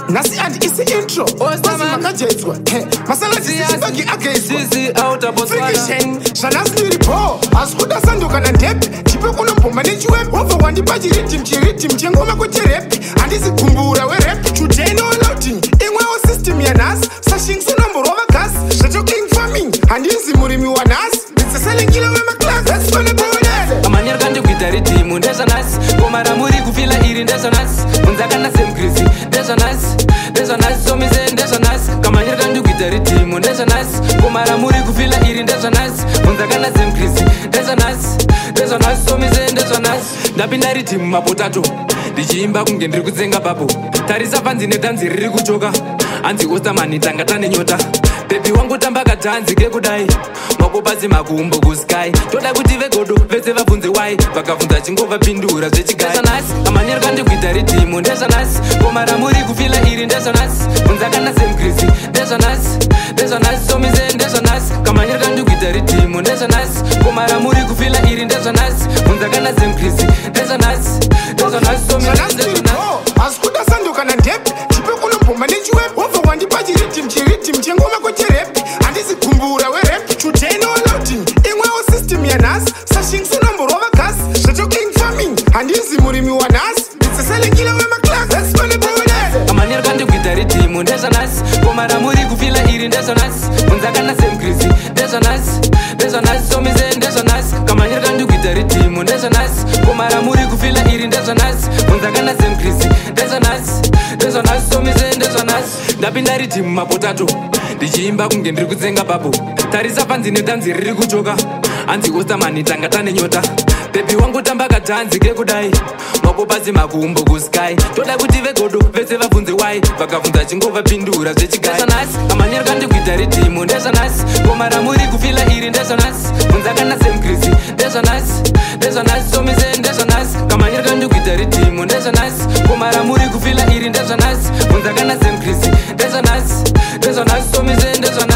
Nasi and isi intro. Basi makajezwa. Masala sisi bagi akaizwa. Sisi out of Friction. Shanas niripo. Askuda sanduka na tepe. Chipe kuna poma nechi web. Over wandi baji ritim chiritim. Chengoma kuche rap. Andisi kumbura we rap. Chuteno lauting. Ingwe o system ya nas. Sashing sunambo rova gas. Shato king farming. Andisi murimi wa nas. It's a selling killer with my class. That's gonna be it. Amanyar kanje kuitari timu ndesa nas. Komara muri kufila iri ndesa nas. Unzaka na same crazy. Ndesa nas, so me say ndesa nas. Kamanyar kanje kuitari timu ndesa nas. Komara muri kufila iri ndesa nas. Unzaka na same crazy. Ndesa nas, so me say ndesa nas. Ndapinda iri timu mapotato. Ndichiimba kunge ndiri kutsenga papo. Tarisa panzi netanzi riri kuchoka. Anzi ostamani tangatane nyota. Baby wangu tamba katanzi kekudai. Makopazi makumbo kuskai. Toda kuti vegodo vese vabvunze why. Vakabvunza chingova pindura zvechigai. Ndesa nas, amanyar kanje kuita ritimo ndesa nas. Komara muri kufila iri ndesa nas. Unzaka na same crazy. Ndesa nas, so me say ndesa nas. Kamanyar kanje kuita ritimo ndesa nas. Komara muri kufila iri ndesa nas. Unzaka na same crazy. Ndesa nas, so me say ndesa nas. Askuda sanduka na tepe. Chipe kuna poma nechi web. Over wandi baji ritim chiritim. Chengoma kuche rap. Andisi kumbura we rap. Chuteno lauting. Ingwe o system ya nas. Sashing sunambo rova gas. Shato king farming. Andisi murimi wa nas. It's a selling killer with my class. That's gonna be it. Amanyar kanje kuita ritimo ndesa nas. Komara muri kufila iri ndesa nas. Unzaka na same crazy. Ndesa nas, so me say ndesa nas. Kamanyar kanje kuita ritimo ndesa nas. Komara muri kufila iri ndesa nas. Unzaka na same crazy. Ndesa nas, so me say ndesa nas. Ndapinda ritimo mapotato. Ndichiimba kunge ndiri kutsenga papo. Tarisa panzi netanzi riri kuchoka. Anzi ostamani tangatane nyota. Baby wangu tamba katanzi kekudai. Makopazi makumbo kuskai. Toda kuti vegodo vese vabvunze why. Vakabvunza chingova pindura zvechigai. Ndesa nas, amanyar kanje kuita ritimo ndesa nas. Komara muri kufila iri ndesa nas. Unzaka na same crazy. Ndesa nas, so me say ndesa nas. Kamanyar kanje kuita ritimo ndesa nas. Komara muri kufila iri ndesa nas. Unzaka na same crazy. Ndesa nas, so me say ndesa nas.